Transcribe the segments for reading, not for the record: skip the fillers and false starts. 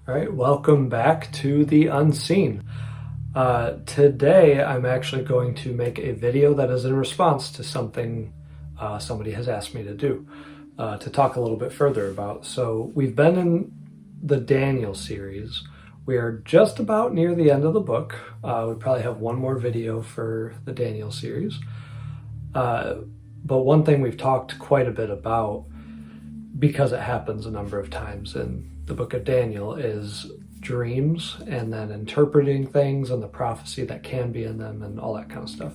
All right, welcome back to The Unseen. Today, I'm actually going to make a video that is in response to something somebody has asked me to do, to talk a little bit further about. So we've been in the Daniel series. We are just about near the end of the book. We probably have one more video for the Daniel series. But one thing we've talked quite a bit about, because it happens a number of times in the book of Daniel, is dreams and then interpreting things and the prophecy that can be in them and all that kind of stuff.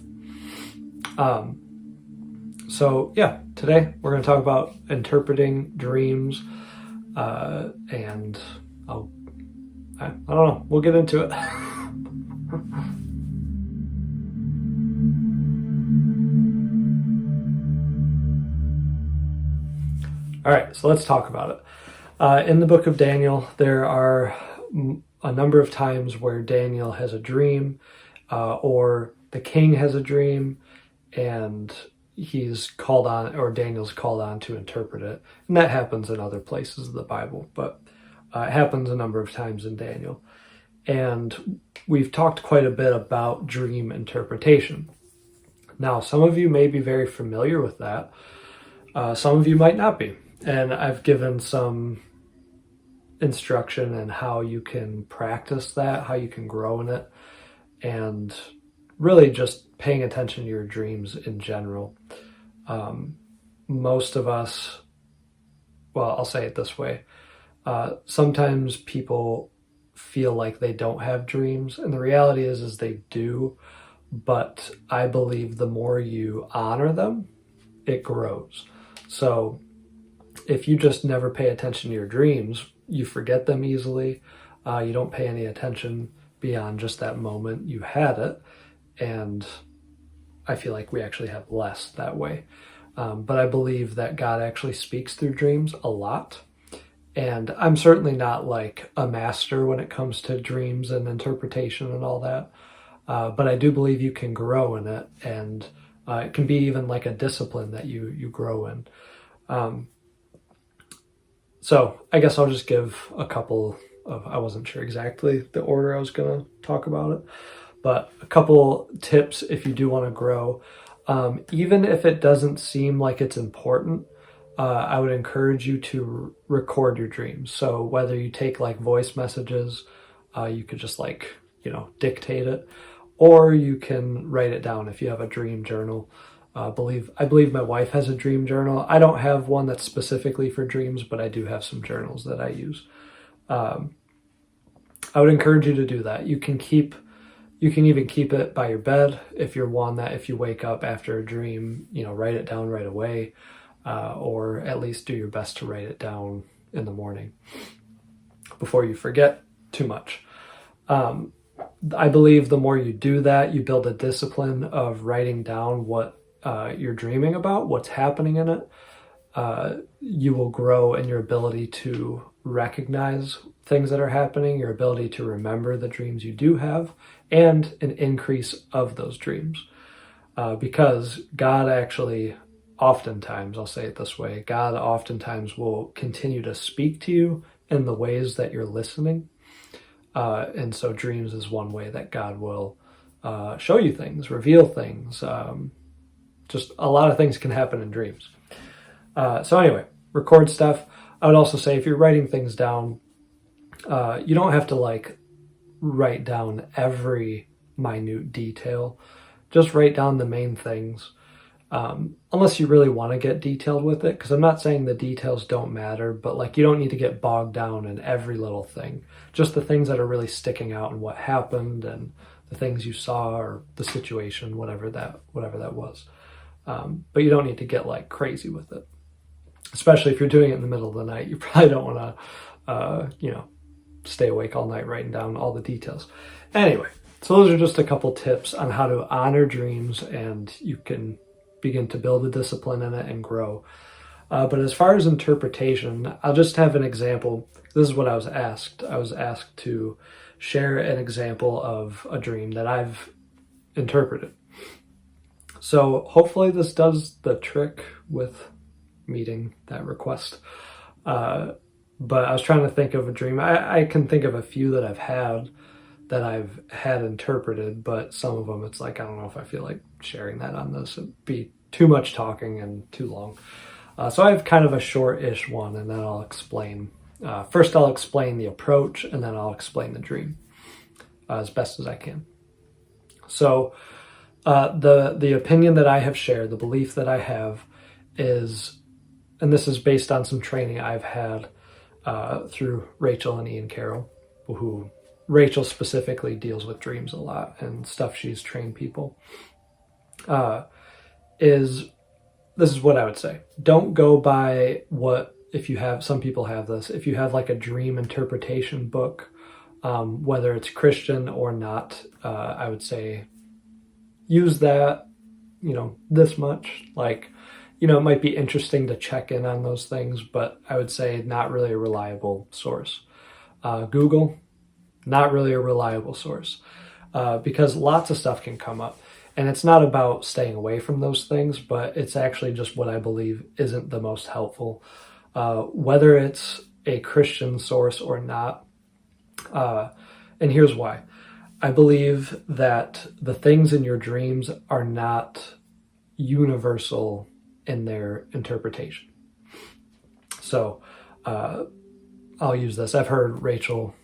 So yeah, today we're going to talk about interpreting dreams, and I don't know, we'll get into it. All right, so let's talk about it. In the book of Daniel, there are a number of times where Daniel has a dream, or the king has a dream, and he's called on, or Daniel's called on to interpret it. And that happens in other places of the Bible, but it happens a number of times in Daniel. And we've talked quite a bit about dream interpretation. Now, some of you may be very familiar with that. Some of you might not be. And I've given some instruction in how you can practice that, how you can grow in it, and really just paying attention to your dreams in general. Most of us, well, I'll say it this way. Sometimes people feel like they don't have dreams, and the reality is they do, but I believe the more you honor them, it grows. So if you just never pay attention to your dreams, you forget them easily. You don't pay any attention beyond just that moment you had it. And I feel like we actually have less that way. But I believe that God actually speaks through dreams a lot. And I'm certainly not like a master when it comes to dreams and interpretation and all that. But I do believe you can grow in it. And it can be even like a discipline that you grow in. So I guess I'll just give a couple of, I wasn't sure exactly the order I was going to talk about it, but a couple tips if you do want to grow. Even if it doesn't seem like it's important, I would encourage you to record your dreams. So whether you take like voice messages, you could just like, dictate it, or you can write it down if you have a dream journal. I believe my wife has a dream journal. I don't have one that's specifically for dreams, but I do have some journals that I use. I would encourage you to do that. You can even keep it by your bed if you're one that if you wake up after a dream, write it down right away, or at least do your best to write it down in the morning before you forget too much. I believe the more you do that, you build a discipline of writing down what you're dreaming about, what's happening in it. You will grow in your ability to recognize things that are happening, your ability to remember the dreams you do have, and an increase of those dreams. Because God actually, oftentimes, I'll say it this way, God oftentimes will continue to speak to you in the ways that you're listening. And so dreams is one way that God will show you things, reveal things. Just a lot of things can happen in dreams. So anyway, record stuff. I would also say if you're writing things down, you don't have to like write down every minute detail. Just write down the main things, unless you really want to get detailed with it, because I'm not saying the details don't matter, but like you don't need to get bogged down in every little thing. Just the things that are really sticking out and what happened and the things you saw or the situation, whatever that was. But you don't need to get like crazy with it, especially if you're doing it in the middle of the night. You probably don't want to, stay awake all night writing down all the details. Anyway, so those are just a couple tips on how to honor dreams, and you can begin to build a discipline in it and grow. But as far as interpretation, I'll just have an example. This is what I was asked. I was asked to share an example of a dream that I've interpreted. So hopefully this does the trick with meeting that request. But I was trying to think of a dream. I can think of a few that I've had interpreted, but some of them it's like, I don't know if I feel like sharing that on this. It'd be too much talking and too long. So I have kind of a short-ish one, and then I'll explain. First I'll explain the approach, and then I'll explain the dream as best as I can. So the opinion that I have shared, the belief that I have is, and this is based on some training I've had through Rachel and Ian Carroll, who Rachel specifically deals with dreams a lot and stuff she's trained people, this is what I would say. Don't go by if you have, some people have this, if you have like a dream interpretation book, whether it's Christian or not, I would say use that, this much. Like, it might be interesting to check in on those things, but I would say not really a reliable source. Google, not really a reliable source, because lots of stuff can come up. And it's not about staying away from those things, but it's actually just what I believe isn't the most helpful, whether it's a Christian source or not. And here's why. I believe that the things in your dreams are not universal in their interpretation. So I'll use this. I've heard Rachel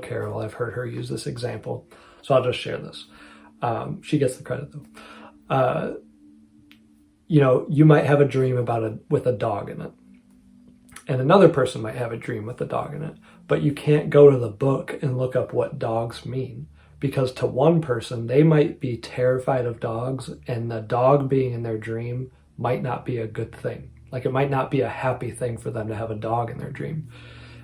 Carroll, I've heard her use this example. So I'll just share this. She gets the credit though. You might have a dream with a dog in it. And another person might have a dream with a dog in it. But you can't go to the book and look up what dogs mean. Because to one person, they might be terrified of dogs, and the dog being in their dream might not be a good thing. Like, it might not be a happy thing for them to have a dog in their dream.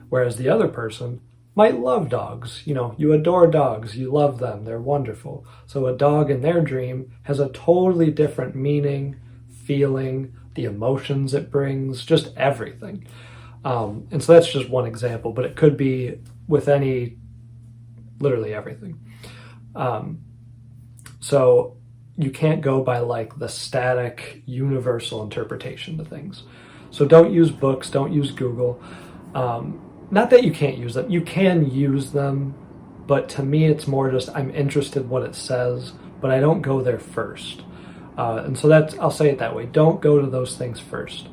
Whereas the other person might love dogs. You adore dogs, you love them, they're wonderful. So a dog in their dream has a totally different meaning, feeling, the emotions it brings, just everything. And so that's just one example, but it could be with literally everything. So you can't go by like the static universal interpretation to things. So don't use books, don't use Google. Not that you can't use them, you can use them, but to me it's more just I'm interested what it says, but I don't go there first. And so I'll say it that way. Don't go to those things first.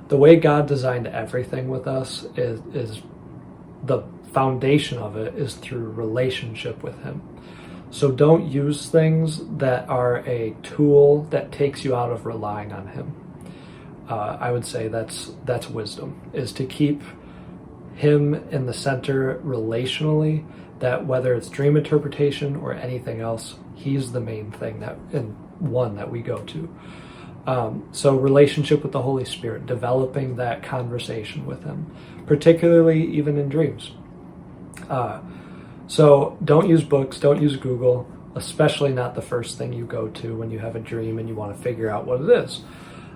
The way God designed everything with us is the foundation of it is through relationship with Him. So don't use things that are a tool that takes you out of relying on Him. I would say that's wisdom, is to keep Him in the center relationally, that whether it's dream interpretation or anything else, He's the main thing that we go to. So relationship with the Holy Spirit, developing that conversation with Him, particularly even in dreams. So don't use books, don't use Google, especially not the first thing you go to when you have a dream and you want to figure out what it is.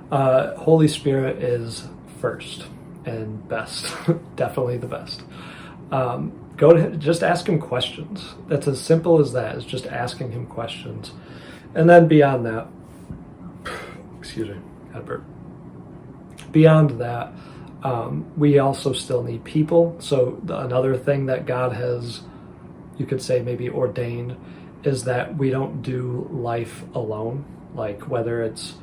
Holy Spirit is first and best, definitely the best. Go to Him, just ask Him questions. That's as simple as that, is just asking Him questions. And then beyond that, excuse me, had a burp. Beyond that, we also still need people. So another thing that God has, you could say maybe ordained, is that we don't do life alone, like whether it's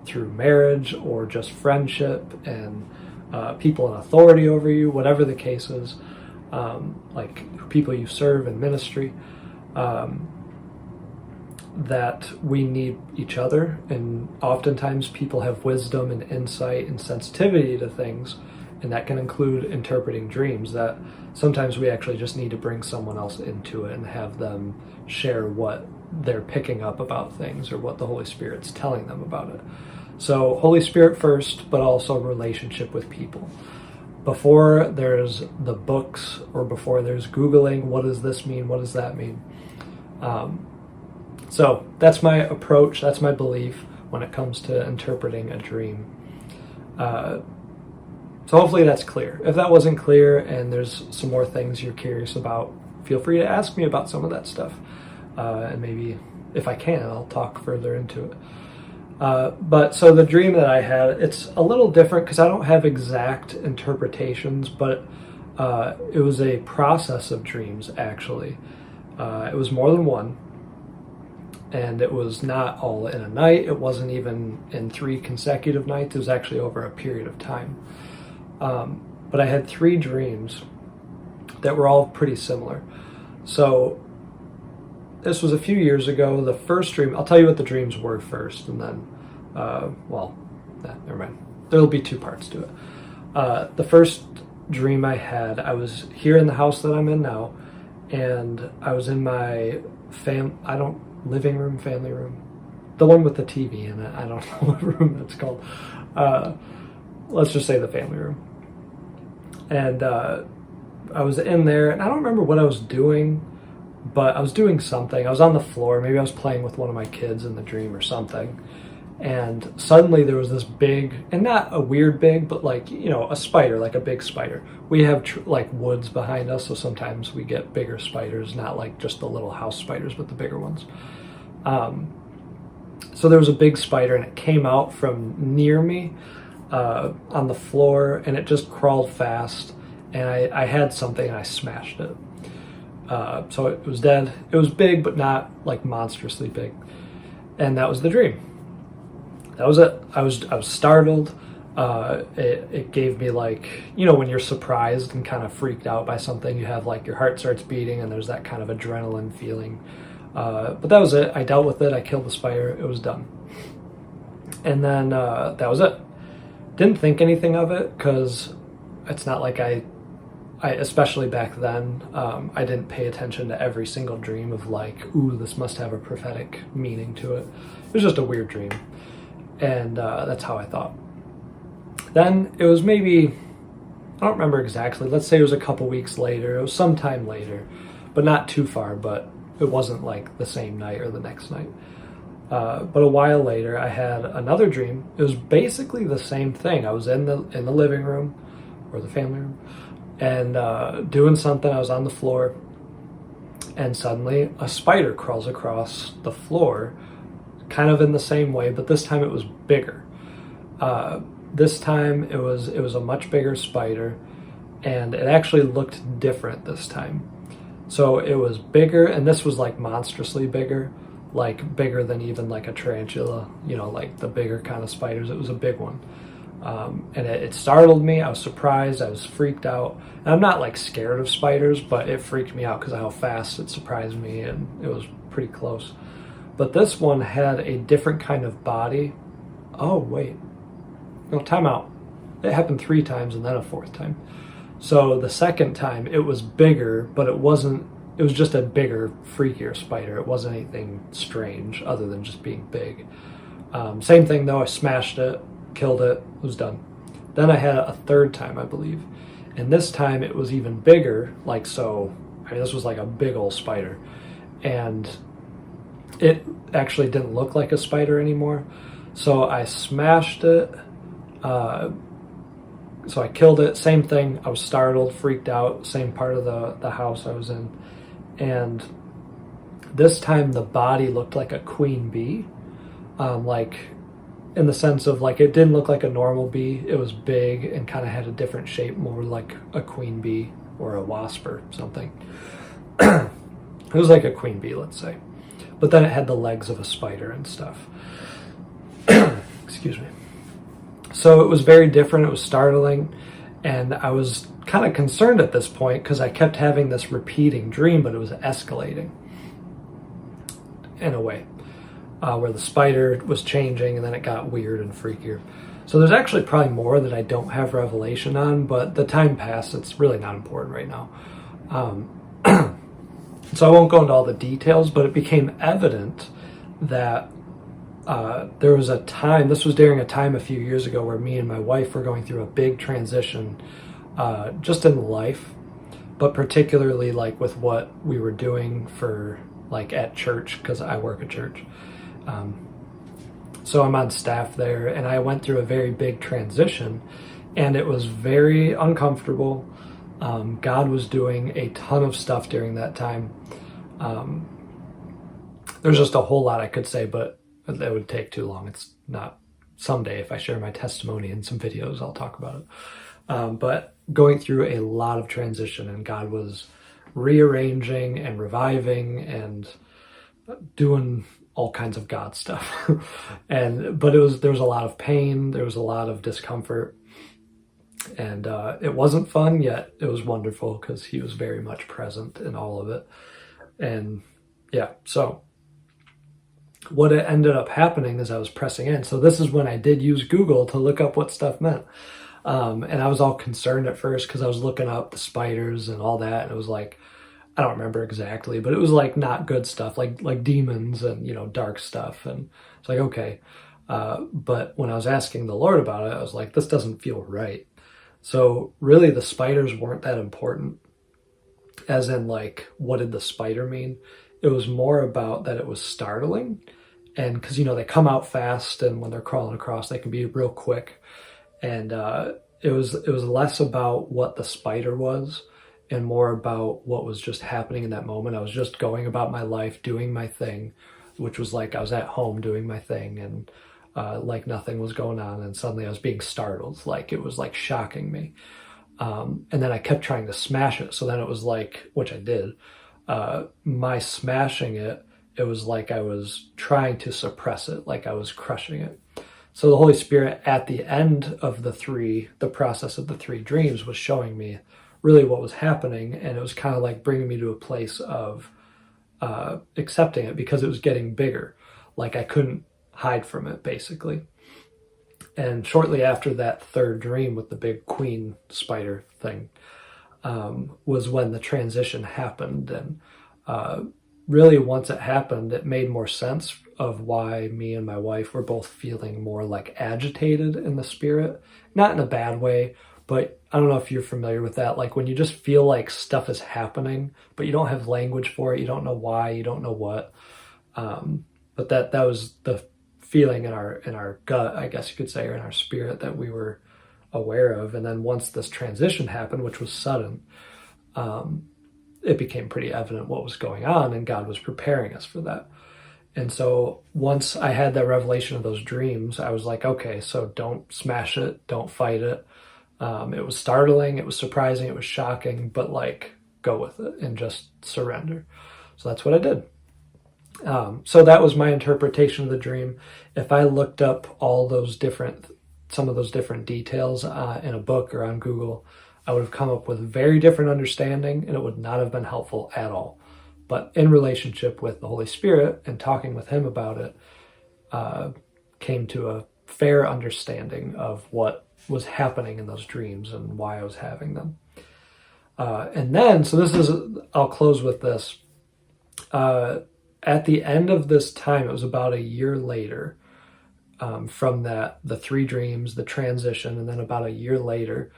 through marriage or just friendship and people in authority over you, whatever the case is, like people you serve in ministry, that we need each other. And oftentimes people have wisdom and insight and sensitivity to things, and that can include interpreting dreams, that sometimes we actually just need to bring someone else into it and have them share what they're picking up about things or what the Holy Spirit's telling them about it. So Holy Spirit first, but also relationship with people. Before there's the books or before there's Googling, what does this mean? What does that mean? So that's my approach. That's my belief when it comes to interpreting a dream. So hopefully that's clear. If that wasn't clear and there's some more things you're curious about, feel free to ask me about some of that stuff. And maybe if I can, I'll talk further into it. But so the dream that I had, it's a little different because I don't have exact interpretations, but It was a process of dreams, actually. It was more than one, and it was not all in a night. It wasn't even in 3 consecutive nights. It was actually over a period of time. But I had 3 dreams that were all pretty similar. So this was a few years ago. The first dream, I'll tell you what the dreams were first, and then, never mind. There'll be 2 parts to it. The first dream I had, I was here in the house that I'm in now, and I was in my living room, family room, the one with the TV in it. I don't know what room that's called. Let's just say the family room. And I was in there, and I don't remember what I was doing, but I was doing something. I was on the floor. Maybe I was playing with one of my kids in the dream or something. And suddenly there was this big, and not a weird big, but like, a spider, like a big spider. We have like woods behind us, so sometimes we get bigger spiders, not like just the little house spiders, but the bigger ones. So there was a big spider, and it came out from near me on the floor, and it just crawled fast, and I had something, and I smashed it. So it was dead. It was big, but not like monstrously big. And that was the dream. That was it. I was startled. It gave me like, when you're surprised and kind of freaked out by something, you have like your heart starts beating and there's that kind of adrenaline feeling. But that was it. I dealt with it. I killed the spider. It was done. And then that was it. Didn't think anything of it because it's not like I especially back then, I didn't pay attention to every single dream of like, ooh, this must have a prophetic meaning to it. It was just a weird dream. And that's how I thought. Then it was maybe, I don't remember exactly, let's say it was a couple weeks later. It was sometime later, but not too far, but it wasn't like the same night or the next night. But a while later, I had another dream. It was basically the same thing. I was in the living room or the family room and doing something. I was on the floor, and suddenly a spider crawls across the floor, kind of in the same way, but this time it was bigger. This time it was a much bigger spider, and it actually looked different this time. So it was bigger, and this was like monstrously bigger, like bigger than even like a tarantula, like the bigger kind of spiders. It was a big one. And it startled me. I was surprised. I was freaked out. And I'm not like scared of spiders, but it freaked me out because of how fast it surprised me, and it was pretty close. But this one had a different kind of body. Oh, wait. No, time out. It happened 3 times and then a 4th time. So the second time it was bigger, but it was just a bigger, freakier spider. It wasn't anything strange other than just being big. Same thing though, I smashed it, killed it, was done. Then I had a 3rd time, I believe. And this time it was even bigger, like so, this was like a big old spider. And it actually didn't look like a spider anymore. So I smashed it. So I killed it. Same thing. I was startled, freaked out. Same part of the house I was in. And this time the body looked like a queen bee. Like in the sense of like it didn't look like a normal bee. It was big and kind of had a different shape, more like a queen bee or a wasp or something. It was like a queen bee, let's say. But then it had the legs of a spider and stuff. Excuse me. So it was very different. It was startling. And I was kind of concerned at this point because I kept having this repeating dream, but it was escalating in a way where the spider was changing and then it got weird and freakier. So there's actually probably more that I don't have revelation on, but the time passed. It's really not important right now. So I won't go into all the details, but it became evident that there was a time, this was during a time a few years ago where me and my wife were going through a big transition just in life, but particularly like with what we were doing for like at church, because I work at church. So I'm on staff there, and I went through a very big transition, and it was very uncomfortable. God was doing a ton of stuff during that time. There's just a whole lot I could say, but that would take too long. It's not. Someday, if I share my testimony in some videos, I'll talk about it. But going through a lot of transition, and God was rearranging and reviving and doing all kinds of God stuff. But there was a lot of pain, there was a lot of discomfort, and it wasn't fun, yet it was wonderful because he was very much present in all of it. And yeah, so what it ended up happening is I was pressing in. So this is when I did use Google to look up what stuff meant. And I was all concerned at first because I was looking up the spiders and all that. And it was like, I don't remember exactly, but it was like not good stuff, like demons and, dark stuff. And it's like, okay. But when I was asking the Lord about it, I was like, this doesn't feel right. So really the spiders weren't that important, as in like, what did the spider mean? It was more about that it was startling. And because, they come out fast, and when they're crawling across, they can be real quick. And it was less about what the spider was and more about what was just happening in that moment. I was just going about my life, doing my thing, which was like I was at home doing my thing, and like nothing was going on. And suddenly I was being startled, like it was like shocking me. And then I kept trying to smash it. So then it was like, which I did, my smashing it, it was like I was trying to suppress it, like I was crushing it. So the Holy Spirit at the end of the process of the 3 dreams was showing me really what was happening. And it was kind of like bringing me to a place of accepting it, because it was getting bigger. Like I couldn't hide from it, basically. And shortly after that 3rd dream with the big queen spider thing was when the transition happened. And really once it happened, it made more sense of why me and my wife were both feeling more like agitated in the spirit. Not in a bad way, but I don't know if you're familiar with that. Like when you just feel like stuff is happening, but you don't have language for it. You don't know why, you don't know what. But that was the feeling in our gut, I guess you could say, or in our spirit, that we were aware of. And then once this transition happened, which was sudden, it became pretty evident what was going on, and God was preparing us for that. And so once I had that revelation of those dreams, I was like, okay, so don't smash it, don't fight it. It was startling, it was surprising, it was shocking, but like go with it and just surrender. So that's what I did. So that was my interpretation of the dream. If I looked up some of those different details in a book or on Google, I would have come up with a very different understanding, and it would not have been helpful at all. But in relationship with the Holy Spirit and talking with him about it, came to a fair understanding of what was happening in those dreams and why I was having them. And then, I'll close with this. At the end of this time, it was about a year later, from the 3 dreams, the transition, and then about a year later,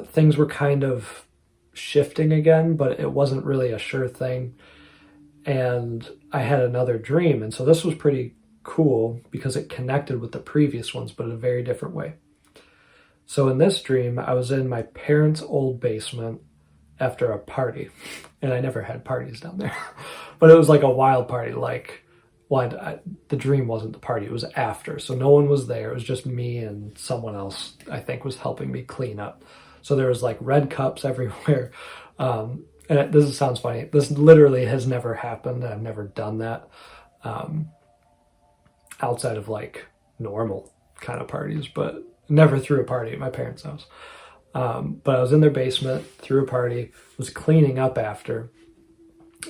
things were kind of shifting again, but it wasn't really a sure thing. And I had another dream. And so this was pretty cool because it connected with the previous ones, but in a very different way. So in this dream, I was in my parents' old basement after a party, and I never had parties down there, but it was like a wild party. The dream wasn't the party, it was after. So no one was there. It was just me and someone else, I think, was helping me clean up. So there was like red cups everywhere. And this sounds funny. This literally has never happened. I've never done that outside of like normal kind of parties, but never threw a party at my parents' house. But I was in their basement, threw a party, was cleaning up after.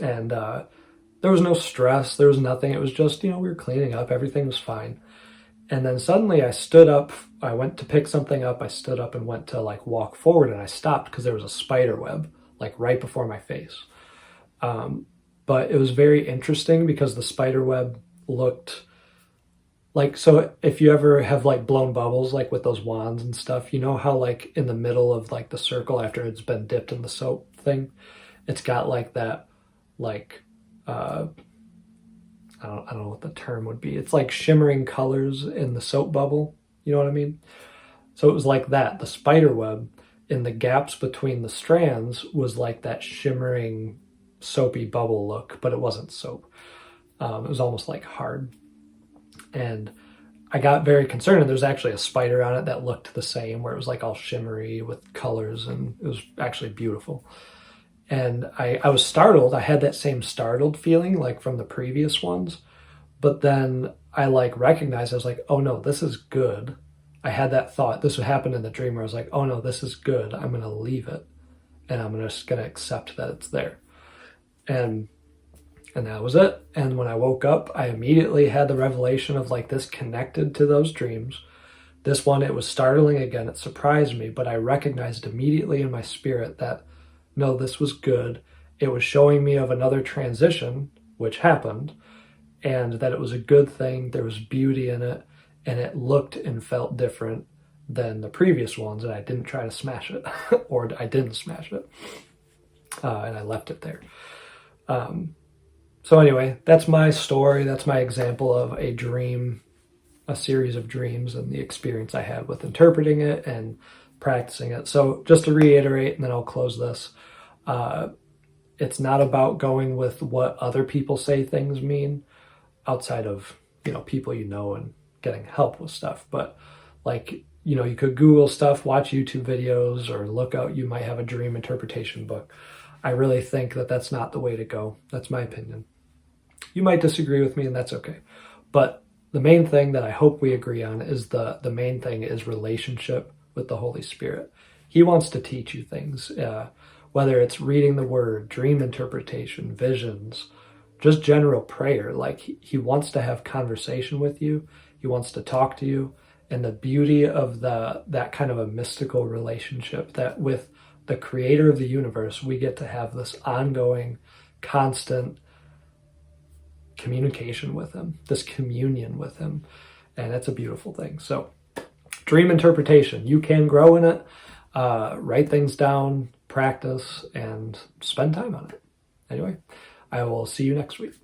And there was no stress. There was nothing. It was just, we were cleaning up. Everything was fine. And then suddenly I stood up. I went to pick something up. I stood up and went to like walk forward, and I stopped because there was a spider web like right before my face. But it was very interesting because the spider web looked like, so if you ever have like blown bubbles, like with those wands and stuff, you know how like in the middle of like the circle after it's been dipped in the soap thing, it's got like that, like, I don't know what the term would be. It's like shimmering colors in the soap bubble. You know what I mean? So it was like that. The spider web in the gaps between the strands was like that shimmering soapy bubble look, but it wasn't soap. It was almost like hard. And I got very concerned, and there's actually a spider on it that looked the same, where it was like all shimmery with colors, and it was actually beautiful. And I was startled. I had that same startled feeling like from the previous ones, but then I like recognized, I was like, oh no, this is good. I had that thought. This would happen in the dream where I was like, oh no, this is good. I'm going to leave it, and I'm just going to accept that it's there. And that was it. And when I woke up, I immediately had the revelation of like this connected to those dreams. This one, it was startling again. It surprised me, but I recognized immediately in my spirit that no, this was good. It was showing me of another transition, which happened, and that it was a good thing. There was beauty in it, and it looked and felt different than the previous ones, and I didn't try to smash it, or I didn't smash it, and I left it there. So anyway, that's my story. That's my example of a dream, a series of dreams, and the experience I had with interpreting it and practicing it. So just to reiterate, and then I'll close this, it's not about going with what other people say things mean outside of, people and getting help with stuff. But like, you could Google stuff, watch YouTube videos, or look out, you might have a dream interpretation book. I really think that that's not the way to go. That's my opinion. You might disagree with me, and that's okay. But the main thing that I hope we agree on is the main thing is relationship with the Holy Spirit. He wants to teach you things, whether it's reading the Word, dream interpretation, visions, just general prayer. Like he wants to have conversation with you. He wants to talk to you. And the beauty of that kind of a mystical relationship, that with the creator of the universe, we get to have this ongoing, constant communication with him, this communion with him. And it's a beautiful thing. So dream interpretation, you can grow in it, write things down, practice, and spend time on it. Anyway, I will see you next week.